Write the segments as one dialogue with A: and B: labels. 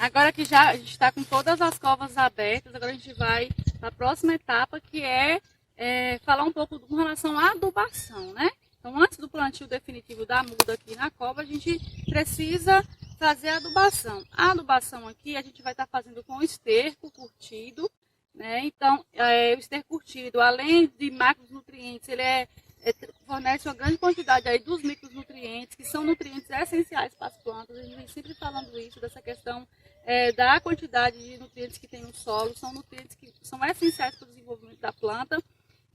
A: Agora que já a gente está com todas as covas abertas, agora a gente vai para a próxima etapa, que é falar um pouco com relação à adubação, né? Então, antes do plantio definitivo da muda aqui na cova, a gente precisa fazer a adubação. A adubação aqui a gente vai estar fazendo com esterco curtido, né? Então, o esterco curtido, além de macronutrientes, ele fornece uma grande quantidade aí dos micronutrientes, que são nutrientes essenciais para as plantas. A gente vem sempre falando isso, dessa questão da quantidade de nutrientes que tem no solo, são nutrientes que são essenciais para o desenvolvimento da planta.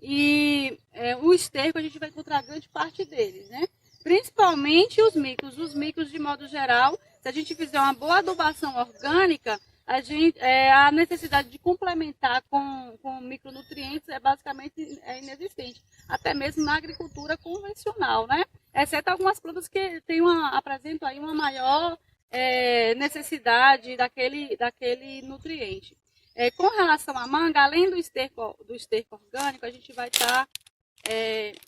A: E o esterco a gente vai encontrar grande parte deles, né? Principalmente os micros. Os micros, de modo geral, se a gente fizer uma boa adubação orgânica, a necessidade de complementar com micronutrientes basicamente inexistente, até mesmo na agricultura convencional, né? Exceto algumas plantas que apresentam aí uma maior necessidade daquele nutriente. Com relação à manga, além do esterco orgânico, a gente vai estar,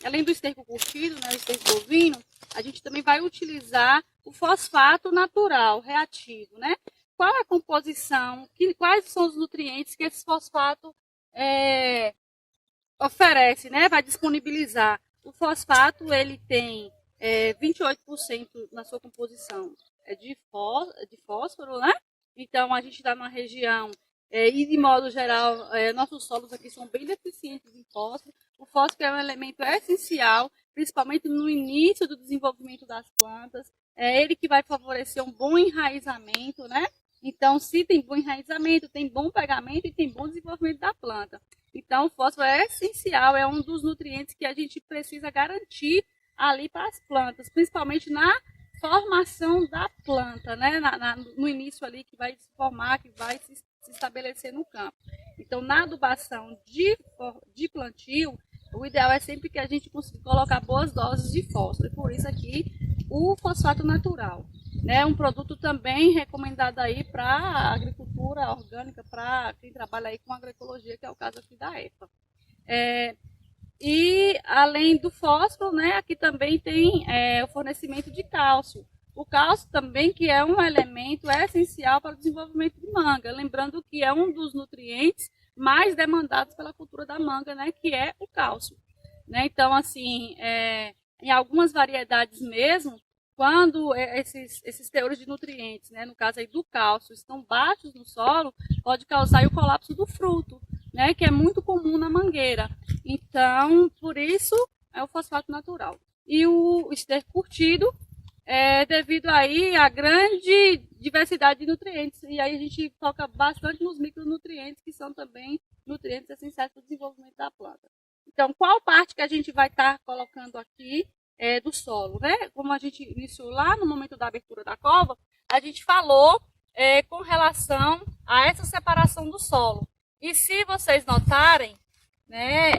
A: além do esterco curtido, né, o esterco bovino, a gente também vai utilizar o fosfato natural, reativo, né? Qual é a composição, quais são os nutrientes que esse fosfato oferece, né? Vai disponibilizar. O fosfato, ele tem 28% na sua composição de fósforo, né? Então, a gente está numa região, e de modo geral, nossos solos aqui são bem deficientes em fósforo. O fósforo é um elemento essencial, principalmente no início do desenvolvimento das plantas. É ele que vai favorecer um bom enraizamento, né? Então, se tem bom enraizamento, tem bom pegamento e tem bom desenvolvimento da planta. Então, o fósforo é essencial, é um dos nutrientes que a gente precisa garantir ali para as plantas, principalmente na formação da planta, né? No início ali que vai se formar, que vai se estabelecer no campo. Então, na adubação de plantio, o ideal é sempre que a gente consiga colocar boas doses de fósforo. E por isso aqui, o fosfato natural. Né, um produto também recomendado aí para a agricultura orgânica, para quem trabalha aí com agroecologia, que é o caso aqui da EPA. E além do fósforo, né, aqui também tem o fornecimento de cálcio. O cálcio também, que é um elemento essencial para o desenvolvimento de manga, lembrando que é um dos nutrientes mais demandados pela cultura da manga, né, que é o cálcio. Né? Então, assim, em algumas variedades mesmo, quando esses teores de nutrientes, né, no caso aí do cálcio, estão baixos no solo, pode causar o colapso do fruto, né, que é muito comum na mangueira. Então, por isso, é o fosfato natural. E o esterco curtido, devido aí à grande diversidade de nutrientes. E aí a gente foca bastante nos micronutrientes, que são também nutrientes essenciais para o desenvolvimento da planta. Então, qual parte que a gente vai estar colocando aqui do solo, né? Como a gente iniciou lá no momento da abertura da cova, a gente falou com relação a essa separação do solo. E se vocês notarem, né,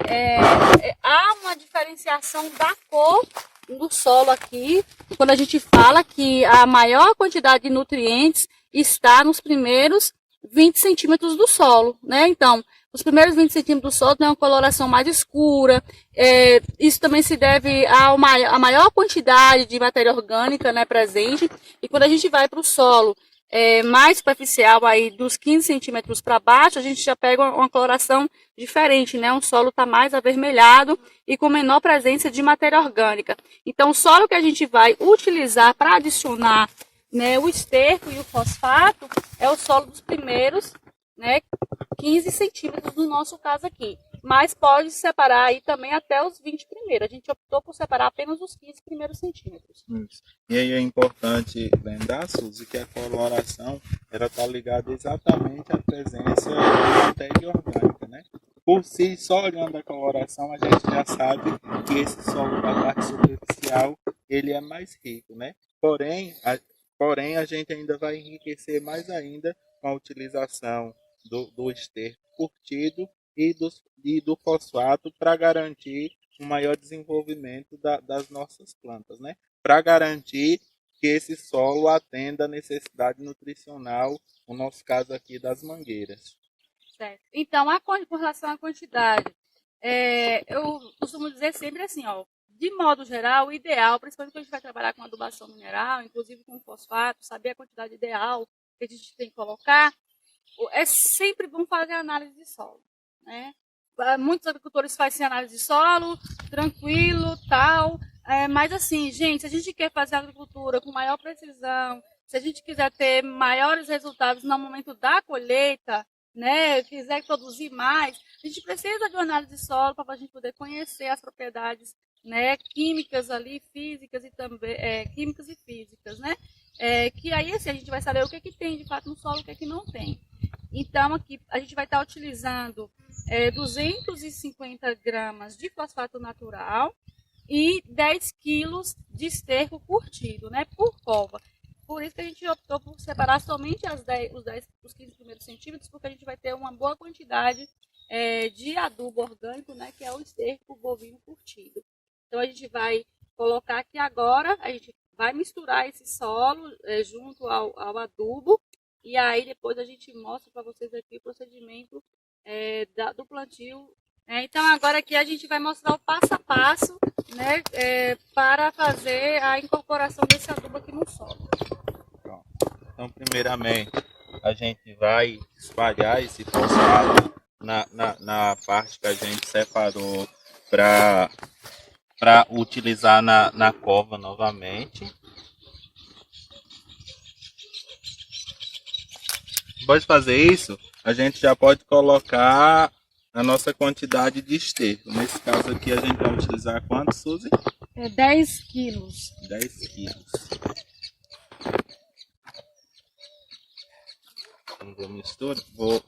A: há uma diferenciação da cor do solo aqui, quando a gente fala que a maior quantidade de nutrientes está nos primeiros 20 centímetros do solo, né? Então, os primeiros 20 centímetros do solo têm uma coloração mais escura. Isso também se deve à maior quantidade de matéria orgânica, né, presente. E quando a gente vai para o solo mais superficial, aí dos 15 centímetros para baixo, a gente já pega uma coloração diferente, né? Um solo está mais avermelhado e com menor presença de matéria orgânica. Então, o solo que a gente vai utilizar para adicionar, né, o esterco e o fosfato é o solo dos primeiros, né, 15 centímetros no nosso caso aqui. Mas pode separar aí também até os 20 primeiros. A gente optou por separar apenas os 15 primeiros centímetros.
B: Isso. E aí é importante lembrar, Suzy, que a coloração está ligada exatamente à presença de matéria orgânica, né? Por si, só olhando a coloração, a gente já sabe que esse solo da parte superficial ele é mais rico, né? Porém, a gente ainda vai enriquecer mais ainda com a utilização do esterco curtido e do fosfato para garantir um maior desenvolvimento das nossas plantas, né? Para garantir que esse solo atenda a necessidade nutricional, no nosso caso aqui das mangueiras.
A: Certo. Então, com relação à quantidade, eu costumo dizer sempre assim, ó, de modo geral, o ideal, principalmente quando a gente vai trabalhar com adubação mineral, inclusive com fosfato, saber a quantidade ideal que a gente tem que colocar, é sempre bom fazer análise de solo, né? Muitos agricultores fazem análise de solo, tranquilo, tal, mas assim, gente, se a gente quer fazer agricultura com maior precisão, se a gente quiser ter maiores resultados no momento da colheita, né, quiser produzir mais, a gente precisa de uma análise de solo para a gente poder conhecer as propriedades, né, químicas ali, físicas e também químicas e físicas, né? Que aí assim, a gente vai saber o que tem de fato no solo e o que não tem. Então aqui a gente vai estar utilizando 250 gramas de fosfato natural e 10 quilos de esterco curtido, né, por cova. Por isso que a gente optou por separar somente os 15 primeiros centímetros, porque a gente vai ter uma boa quantidade de adubo orgânico, né, que é o esterco bovino curtido. Então a gente vai colocar aqui agora, a gente vai misturar esse solo junto ao adubo, e aí depois a gente mostra para vocês aqui o procedimento do plantio. Então agora aqui a gente vai mostrar o passo a passo, né, para fazer a incorporação desse adubo aqui no solo.
B: Então, primeiramente, a gente vai espalhar esse fosfato na parte que a gente separou para utilizar na cova novamente. Depois de fazer isso, a gente já pode colocar a nossa quantidade de esterco. Nesse caso aqui, a gente vai utilizar quanto, Suzy?
A: 10 quilos.
B: 10 quilos. Eu misturo, vou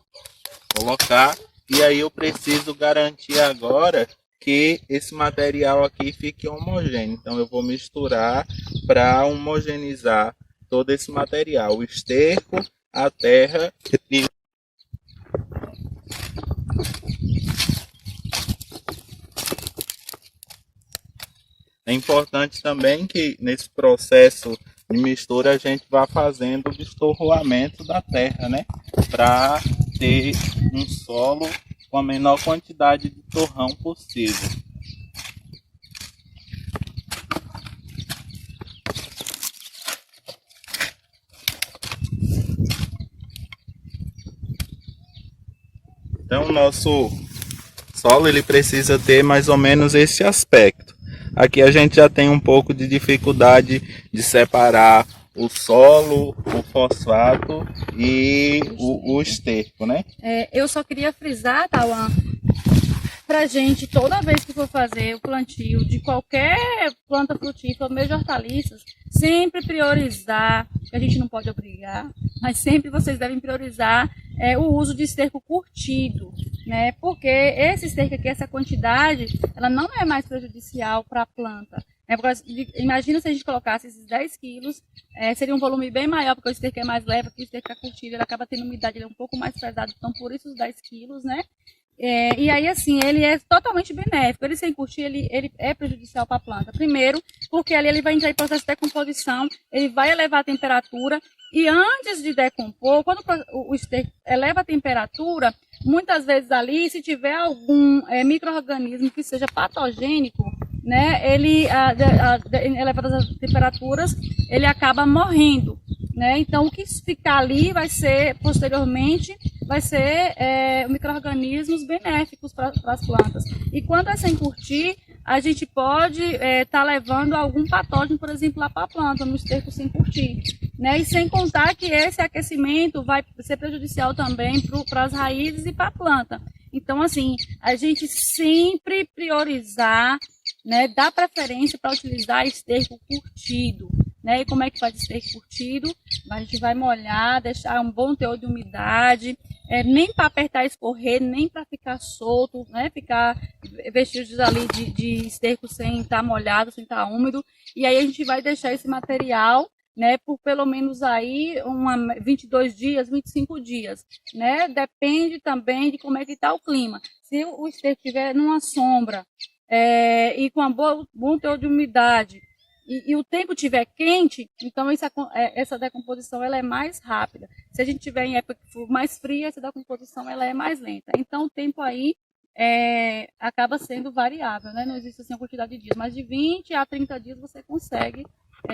B: colocar. E aí eu preciso garantir agora que esse material aqui fique homogêneo. Então eu vou misturar para homogeneizar todo esse material. O esterco, a terra e é importante também que nesse processo de mistura a gente vá fazendo o destorroamento da terra, né? Para ter um solo com a menor quantidade de torrão possível. Então o nosso solo ele precisa ter mais ou menos esse aspecto. Aqui a gente já tem um pouco de dificuldade de separar o solo, o fosfato e o esterco, né?
A: Eu só queria frisar, Tauan, pra gente, toda vez que for fazer o plantio de qualquer planta frutífera, mesmo de hortaliças, sempre priorizar, que a gente não pode obrigar, mas sempre vocês devem priorizar o uso de esterco curtido, né? Porque esse esterco aqui, essa quantidade, ela não é mais prejudicial para a planta. Imagina se a gente colocasse esses 10 quilos, seria um volume bem maior, porque o esterco é mais leve, porque o esterco é curtido, ele acaba tendo umidade, ele é um pouco mais pesado, então por isso os 10 quilos, né? E aí, assim, ele é totalmente benéfico. Ele sem curtir, ele é prejudicial para a planta. Primeiro, porque ali ele vai entrar em processo de decomposição, ele vai elevar a temperatura. E antes de decompor, quando o esterco eleva a temperatura, muitas vezes ali, se tiver algum micro-organismo que seja patogênico, né, ele, elevadas as temperaturas, ele acaba morrendo. Né? Então, o que ficar ali vai ser, posteriormente, vai ser micro-organismos benéficos para as plantas. E quando é sem curtir, a gente pode estar levando algum patógeno, por exemplo, lá para a planta, no esterco sem curtir. Né? E sem contar que esse aquecimento vai ser prejudicial também para as raízes e para a planta. Então, assim, a gente sempre priorizar, né, dar preferência para utilizar esterco curtido. Né? E como é que faz esterco curtido? A gente vai molhar, deixar um bom teor de umidade, nem para apertar e escorrer, nem para ficar solto, né? Ficar vestígios ali de esterco sem estar molhado, sem estar úmido. E aí a gente vai deixar esse material, né, por pelo menos aí 22 dias, 25 dias, né? Depende também de como é que está o clima. Se o esterco estiver numa sombra e com um bom teor de umidade, e o tempo estiver quente, então essa decomposição ela é mais rápida. Se a gente tiver em época mais fria, essa decomposição ela é mais lenta. Então o tempo aí acaba sendo variável, né? Não existe assim uma quantidade de dias, mas de 20 a 30 dias você consegue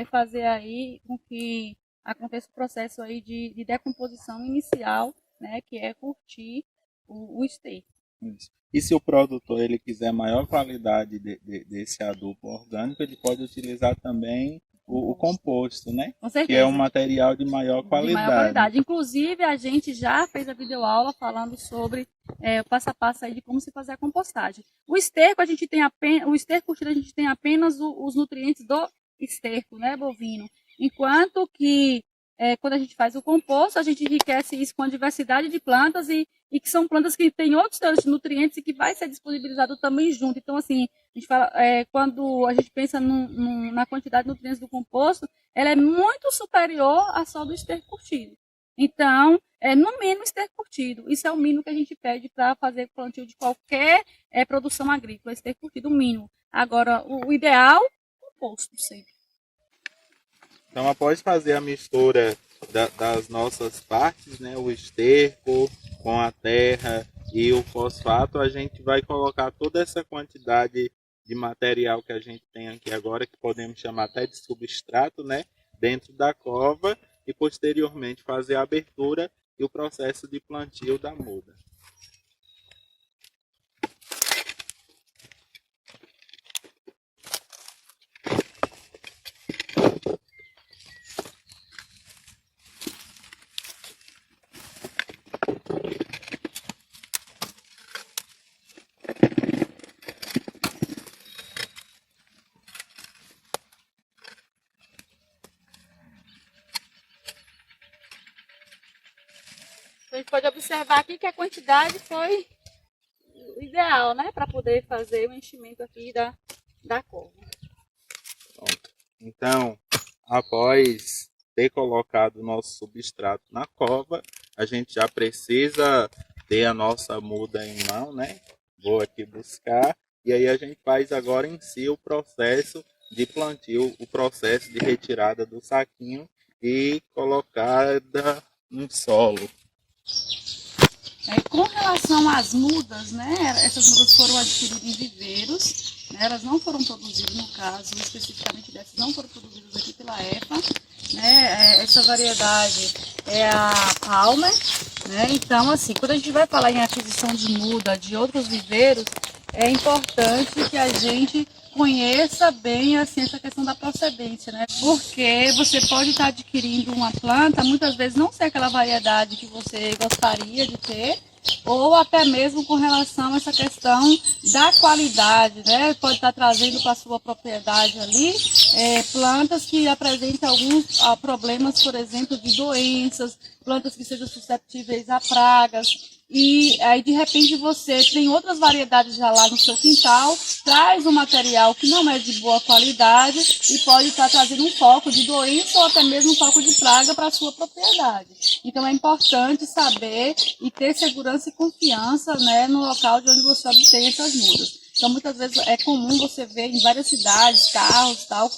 A: fazer aí com que acontece o processo aí de decomposição inicial, né, que é curtir o esterco.
B: Isso. E se o produtor ele quiser maior qualidade desse adubo orgânico, ele pode utilizar também o composto, né?
A: Com certeza.
B: Que é um material de maior qualidade.
A: De maior qualidade. Inclusive, a gente já fez a videoaula falando sobre o passo a passo aí de como se fazer a compostagem. O esterco, o esterco curtido, a gente tem apenas os nutrientes do esterco, né, bovino. Enquanto que quando a gente faz o composto, a gente enriquece isso com a diversidade de plantas e que são plantas que têm outros teores de nutrientes e que vai ser disponibilizado também junto. Então, assim, a gente fala, quando a gente pensa na quantidade de nutrientes do composto, ela é muito superior à só do esterco curtido. Então, no mínimo esterco curtido. Isso é o mínimo que a gente pede para fazer plantio de qualquer produção agrícola, esterco curtido, o mínimo. Agora, o ideal, composto sempre.
B: Então, após fazer a mistura das nossas partes, né, o esterco com a terra e o fosfato, a gente vai colocar toda essa quantidade de material que a gente tem aqui agora, que podemos chamar até de substrato, né, dentro da cova e posteriormente fazer a abertura e o processo de plantio da muda.
A: A gente pode observar aqui que a quantidade foi ideal, né, para poder fazer o enchimento aqui da cova.
B: Pronto. Então, após ter colocado o nosso substrato na cova, a gente já precisa ter a nossa muda em mão, né? Vou aqui buscar. E aí a gente faz agora em si o processo de plantio, o processo de retirada do saquinho e colocada no solo.
A: Com relação às mudas, né, essas mudas foram adquiridas em viveiros, né, elas não foram produzidas, no caso, especificamente dessas, não foram produzidas aqui pela EFA, né, essa variedade é a Palmer, né, então, assim, quando a gente vai falar em aquisição de muda de outros viveiros, é importante que a gente conheça bem assim, essa questão da procedência, né? Porque você pode estar adquirindo uma planta, muitas vezes não ser aquela variedade que você gostaria de ter, ou até mesmo com relação a essa questão da qualidade, né? Pode estar trazendo para a sua propriedade ali plantas que apresentem alguns problemas, por exemplo, de doenças, plantas que sejam susceptíveis a pragas. E aí, de repente, você tem outras variedades já lá no seu quintal, traz um material que não é de boa qualidade e pode estar trazendo um foco de doença ou até mesmo um foco de praga para a sua propriedade. Então, é importante saber e ter segurança e confiança, né, no local de onde você obtém essas mudas. Então, muitas vezes é comum você ver em várias cidades carros tal,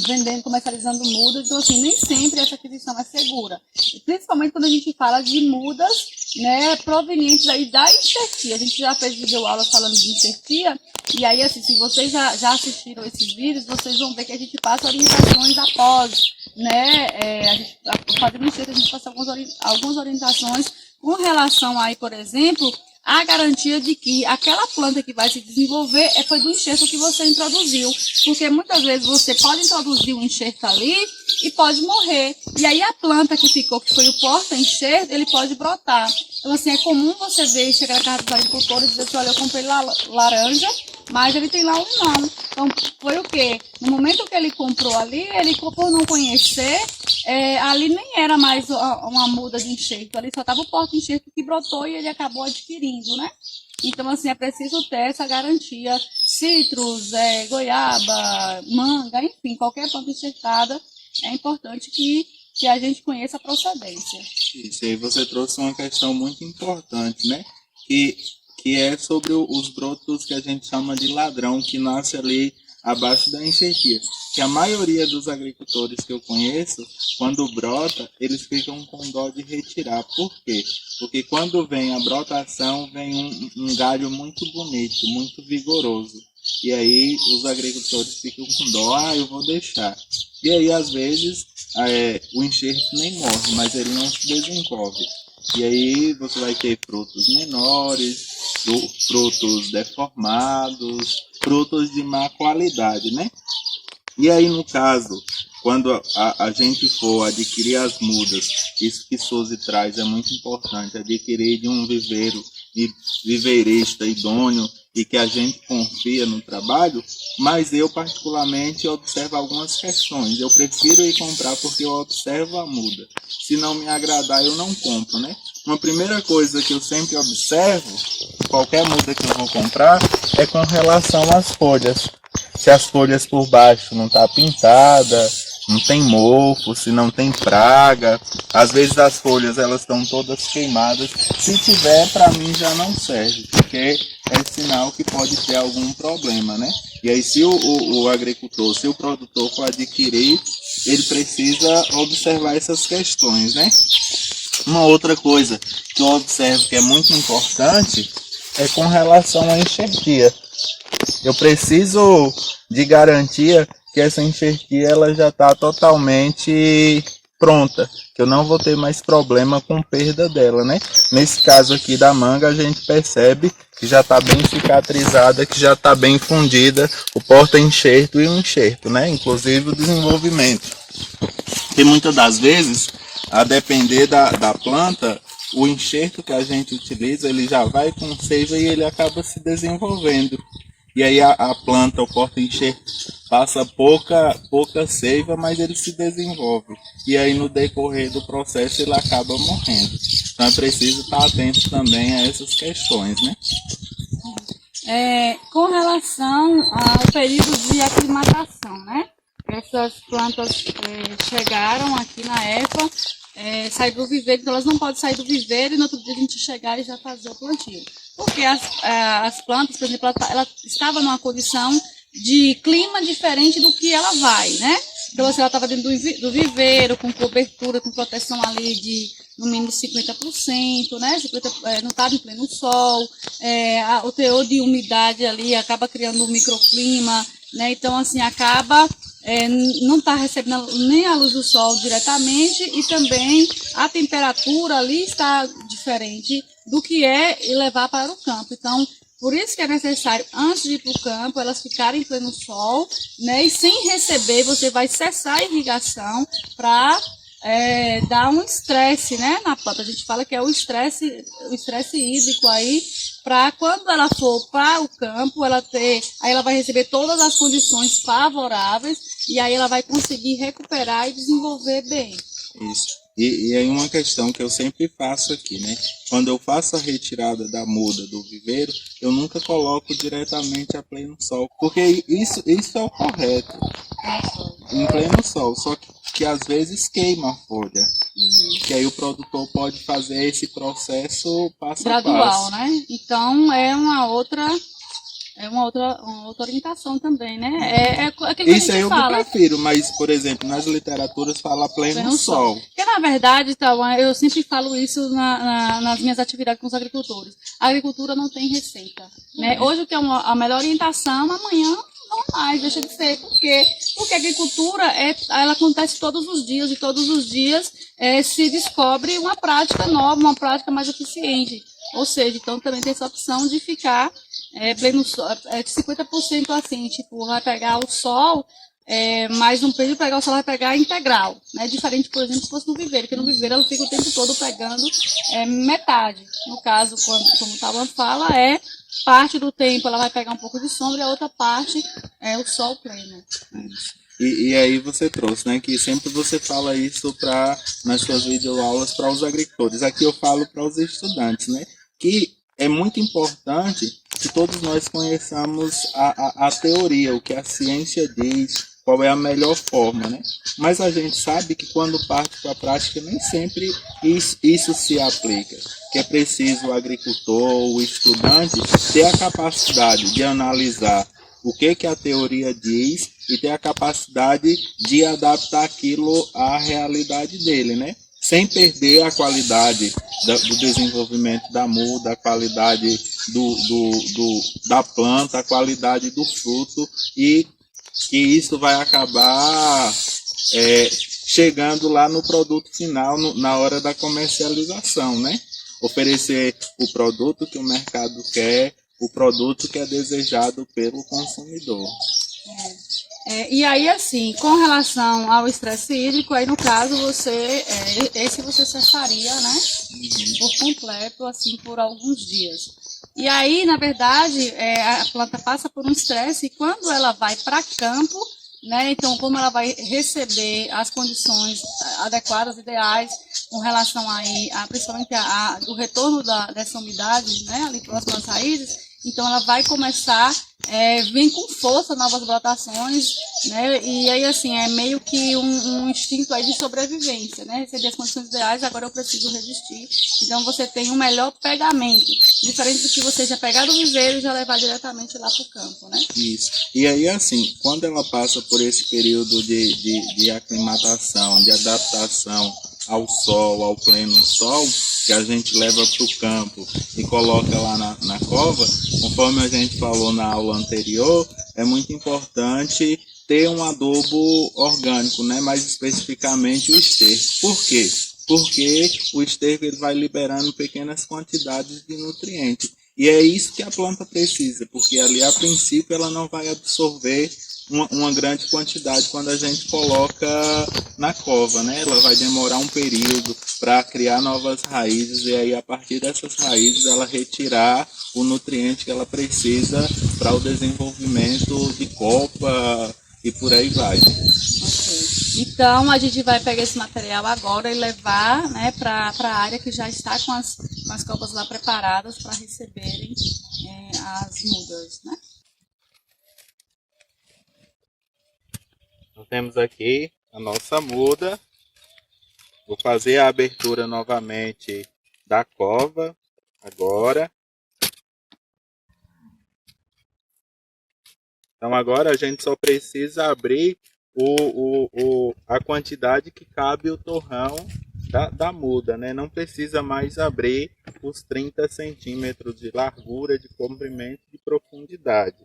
A: vendendo, comercializando mudas. Então, assim, nem sempre essa aquisição é segura. Principalmente quando a gente fala de mudas, né, provenientes aí da enxertia. A gente já fez videoaula falando de enxertia, e aí, assim, se vocês já assistiram esses vídeos, vocês vão ver que a gente passa orientações após, né, fazendo enxerto, a gente passa algumas orientações com relação aí, por exemplo, a garantia de que aquela planta que vai se desenvolver foi do enxerto que você introduziu. Porque muitas vezes você pode introduzir um enxerto ali e pode morrer. E aí a planta que ficou, que foi o porta-enxerto, ele pode brotar. Então, assim, é comum você ver, chegar na casa dos agricultores e dizer assim, olha, eu comprei laranja, mas ele tem lá um limão. Então, foi o quê? No momento que ele comprou ali, ele, por não conhecer, ali nem era mais uma muda de enxerto, ali só estava o porta-enxerto que brotou e ele acabou adquirindo, né? Então, assim, é preciso ter essa garantia. Citros, goiaba, manga, enfim, qualquer planta enxertada, é importante que a gente conheça a procedência.
B: Isso aí você trouxe uma questão muito importante, né? Que é sobre os brotos que a gente chama de ladrão, que nasce ali abaixo da enxertia. Que a maioria dos agricultores que eu conheço, quando brota, eles ficam com dó de retirar. Por quê? Porque quando vem a brotação, vem um galho muito bonito, muito vigoroso. E aí os agricultores ficam com dó, eu vou deixar. E aí, às vezes, o enxerto nem morre, mas ele não se desenvolve. E aí você vai ter frutos menores, frutos deformados, frutos de má qualidade, né? E aí, no caso, quando a gente for adquirir as mudas, isso que Suzy traz é muito importante, adquirir de um viveirista idôneo e que a gente confia no trabalho, mas eu particularmente observo algumas questões. Eu prefiro ir comprar porque eu observo a muda. Se não me agradar, eu não compro, né? Uma primeira coisa que eu sempre observo, qualquer muda que eu vou comprar, é com relação às folhas. Se as folhas por baixo não tá pintada, não tem mofo, se não tem praga, às vezes as folhas elas estão todas queimadas. Se tiver, para mim já não serve, porque é sinal que pode ter algum problema, né? E aí se o agricultor, se o produtor for adquirir, ele precisa observar essas questões, né? Uma outra coisa que eu observo que é muito importante é com relação à enxertia. Eu preciso de garantia que essa enxertia ela já está totalmente pronta, que eu não vou ter mais problema com perda dela, né? Nesse caso aqui da manga, a gente percebe que já está bem cicatrizada, que já está bem fundida o porta-enxerto e o enxerto, né? Inclusive o desenvolvimento. E muitas das vezes, a depender da planta, o enxerto que a gente utiliza, ele já vai com seiva e ele acaba se desenvolvendo. E aí a planta, o porta-enxerto, passa pouca seiva, mas ele se desenvolve. E aí no decorrer do processo ele acaba morrendo. Então é preciso estar atento também a essas questões, né?
A: Com relação ao período de aclimatação, né? Essas plantas chegaram aqui na EFA, sair do viveiro, então elas não podem sair do viveiro e no outro dia a gente chegar e já fazer o plantio. Porque as plantas, por exemplo, ela estava numa condição de clima diferente do que ela vai, né? Então, assim, ela estava dentro do viveiro, com cobertura, com proteção ali de no mínimo 50%, né? Não estava em pleno sol, o teor de umidade ali acaba criando um microclima, né? Então, assim, acaba não está recebendo nem a luz do sol diretamente e também a temperatura ali está diferente do que é levar para o campo. Então, por isso que é necessário, antes de ir para o campo, elas ficarem em pleno sol, né? E sem receber, você vai cessar a irrigação para dar um estresse, né, na planta. A gente fala que é o estresse hídrico aí, para quando ela for para o campo, aí ela vai receber todas as condições favoráveis e aí ela vai conseguir recuperar e desenvolver bem.
B: Isso. E aí uma questão que eu sempre faço aqui, né? Quando eu faço a retirada da muda do viveiro, eu nunca coloco diretamente a pleno sol, porque isso é o correto, em pleno sol, só que às vezes queima a folha, que aí o produtor pode fazer esse processo passo
A: gradual,
B: a passo.
A: Né? Então é uma outra orientação também, né? É aquilo que
B: isso
A: a gente
B: aí
A: fala.
B: Eu prefiro, mas, por exemplo, nas literaturas fala pleno sol.
A: Porque, na verdade, eu sempre falo isso nas minhas atividades com os agricultores. A agricultura não tem receita, né? Hoje tem a melhor orientação, amanhã não mais, deixa de ser. Por quê? Porque a agricultura, ela acontece todos os dias, e todos os dias se descobre uma prática nova, uma prática mais eficiente. Ou seja, então também tem essa opção de ficar pleno sol, 50% assim, tipo, vai pegar o sol, mas no período de pegar o sol vai pegar integral, né? Diferente, por exemplo, se fosse no viveiro, porque no viveiro ela fica o tempo todo pegando metade. No caso, como o Tawan fala, parte do tempo ela vai pegar um pouco de sombra e a outra parte é o sol pleno.
B: E aí você trouxe, né, que sempre você fala isso nas suas videoaulas para os agricultores. Aqui eu falo para os estudantes, né, que é muito importante que todos nós conheçamos a teoria, o que a ciência diz, qual é a melhor forma, né? Mas a gente sabe que quando parte para a prática, nem sempre isso se aplica. Que é preciso o agricultor, o estudante, ter a capacidade de analisar o que a teoria diz e ter a capacidade de adaptar aquilo à realidade dele, né? Sem perder a qualidade do desenvolvimento da muda, a qualidade da planta, a qualidade do fruto, e que isso vai acabar chegando lá no produto final, na hora da comercialização, né? Oferecer o produto que o mercado quer, o produto que é desejado pelo consumidor.
A: E aí, assim, com relação ao estresse hídrico, aí no caso esse você cessaria, né? Por completo, assim, por alguns dias. E aí, na verdade, a planta passa por um estresse e quando ela vai para campo, né? Então, como ela vai receber as condições adequadas, ideais, com relação aí, principalmente o retorno dessa umidade, né? Ali próximo às raízes, então ela vai começar, vem com força novas brotações, né? E aí assim, é meio que um instinto aí de sobrevivência, né? Receber as condições ideais, agora eu preciso resistir. Então você tem um melhor pegamento, diferente do que você já pegar do viveiro e já levar diretamente lá para o campo, né?
B: Isso. E aí assim, quando ela passa por esse período de aclimatação, de adaptação ao sol, ao pleno sol, que a gente leva para o campo e coloca lá na cova, conforme a gente falou na aula anterior, é muito importante ter um adubo orgânico, né? Mais especificamente o esterco. Por quê? Porque o esterco ele vai liberando pequenas quantidades de nutrientes. E é isso que a planta precisa, porque ali a princípio ela não vai absorver uma grande quantidade quando a gente coloca na cova, né? Ela vai demorar um período para criar novas raízes e aí a partir dessas raízes ela retirar o nutriente que ela precisa para o desenvolvimento de copa e por aí vai.
A: Okay. Então a gente vai pegar esse material agora e levar, né, para a área que já está com as copas lá preparadas para receberem as mudas, né?
B: Então, temos aqui a nossa muda. Vou fazer a abertura novamente da cova agora. Então agora a gente só precisa abrir a quantidade que cabe o torrão da muda, né? Não precisa mais abrir os 30 centímetros de largura, de comprimento e de profundidade.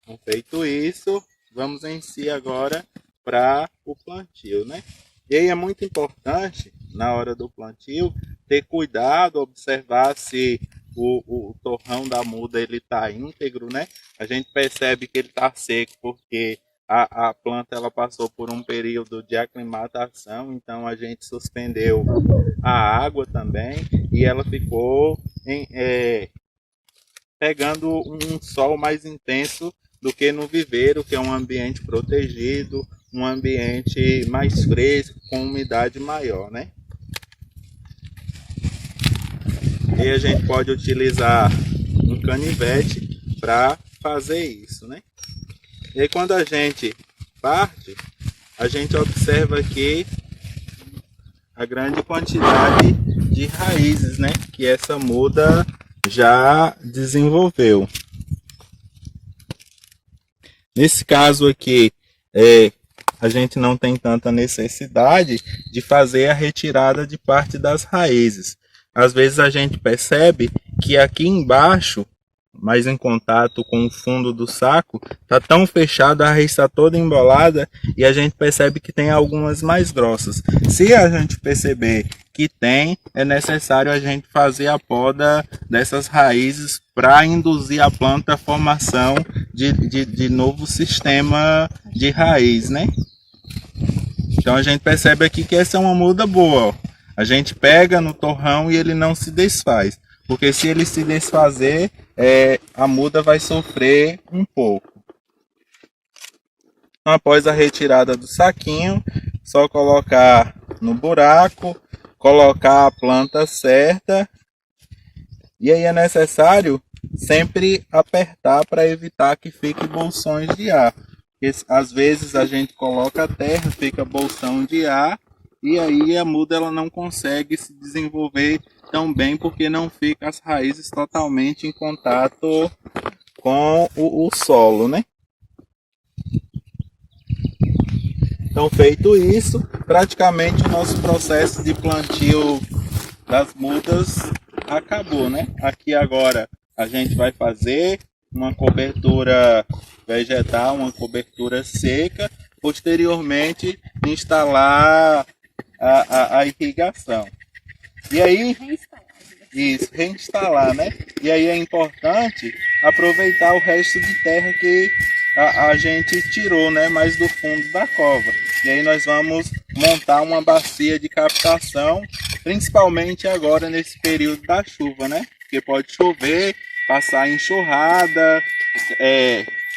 B: Então, feito isso, vamos em si agora para o plantio, né? E aí é muito importante, na hora do plantio, ter cuidado, observar se o torrão da muda ele está íntegro, né? A gente percebe que ele está seco porque a planta ela passou por um período de aclimatação, então a gente suspendeu a água também e ela ficou pegando um sol mais intenso do que no viveiro, que é um ambiente protegido, um ambiente mais fresco, com umidade maior, né? E a gente pode utilizar um canivete para fazer isso, né? E aí, quando a gente parte, a gente observa aqui a grande quantidade de raízes, né, que essa muda já desenvolveu. Nesse caso aqui, a gente não tem tanta necessidade de fazer a retirada de parte das raízes. Às vezes a gente percebe que aqui embaixo, mais em contato com o fundo do saco, está tão fechado, a raiz está toda embolada e a gente percebe que tem algumas mais grossas. Se a gente perceber que tem, é necessário a gente fazer a poda dessas raízes para induzir a planta à formação de novo sistema de raiz, né? Então a gente percebe aqui que essa é uma muda boa, ó. A gente pega no torrão e ele não se desfaz, porque se ele se desfazer, a muda vai sofrer um pouco. Então, após a retirada do saquinho, só colocar no buraco, colocar a planta certa, e aí é necessário sempre apertar para evitar que fique bolsões de ar. Porque, às vezes a gente coloca a terra, fica bolsão de ar, e aí a muda ela não consegue se desenvolver tão bem porque não fica as raízes totalmente em contato com o solo, né? Então, feito isso, praticamente o nosso processo de plantio das mudas acabou, né? Aqui agora a gente vai fazer uma cobertura vegetal, uma cobertura seca, posteriormente instalar a irrigação. E aí, isso, reinstalar, né? E aí é importante aproveitar o resto de terra que a gente tirou, né? Mais do fundo da cova. E aí nós vamos montar uma bacia de captação, principalmente agora nesse período da chuva, né? Porque pode chover, passar enxurrada,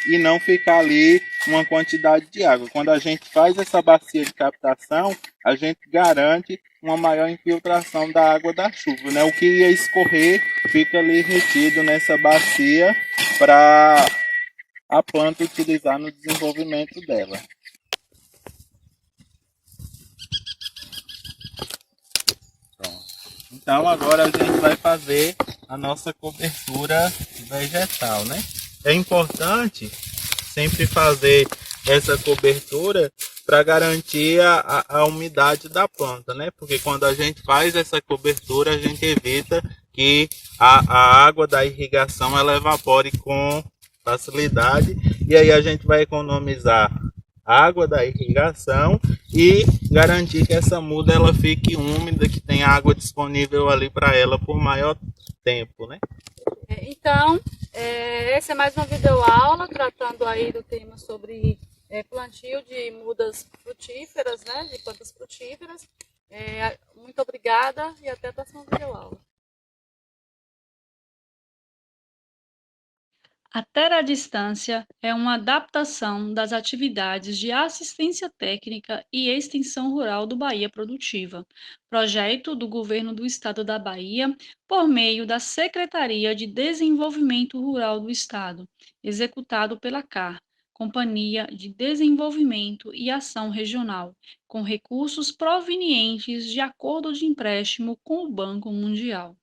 B: e não ficar ali uma quantidade de água. Quando a gente faz essa bacia de captação, a gente garante uma maior infiltração da água da chuva, né? O que ia escorrer fica ali retido nessa bacia para a planta utilizar no desenvolvimento dela. Pronto. Então agora a gente vai fazer a nossa cobertura vegetal, né? É importante sempre fazer essa cobertura para garantir a umidade da planta, né? Porque quando a gente faz essa cobertura, a gente evita que a água da irrigação ela evapore com facilidade e aí a gente vai economizar água da irrigação e garantir que essa muda ela fique úmida, que tenha água disponível ali para ela por maior tempo, né?
A: Então, essa é mais uma videoaula tratando aí do tema sobre plantio de mudas frutíferas, né, de plantas frutíferas. Muito obrigada e até a próxima videoaula.
C: A Terra à Distância é uma adaptação das atividades de assistência técnica e extensão rural do Bahia Produtiva, projeto do Governo do Estado da Bahia por meio da Secretaria de Desenvolvimento Rural do Estado, executado pela CAR, Companhia de Desenvolvimento e Ação Regional, com recursos provenientes de acordo de empréstimo com o Banco Mundial.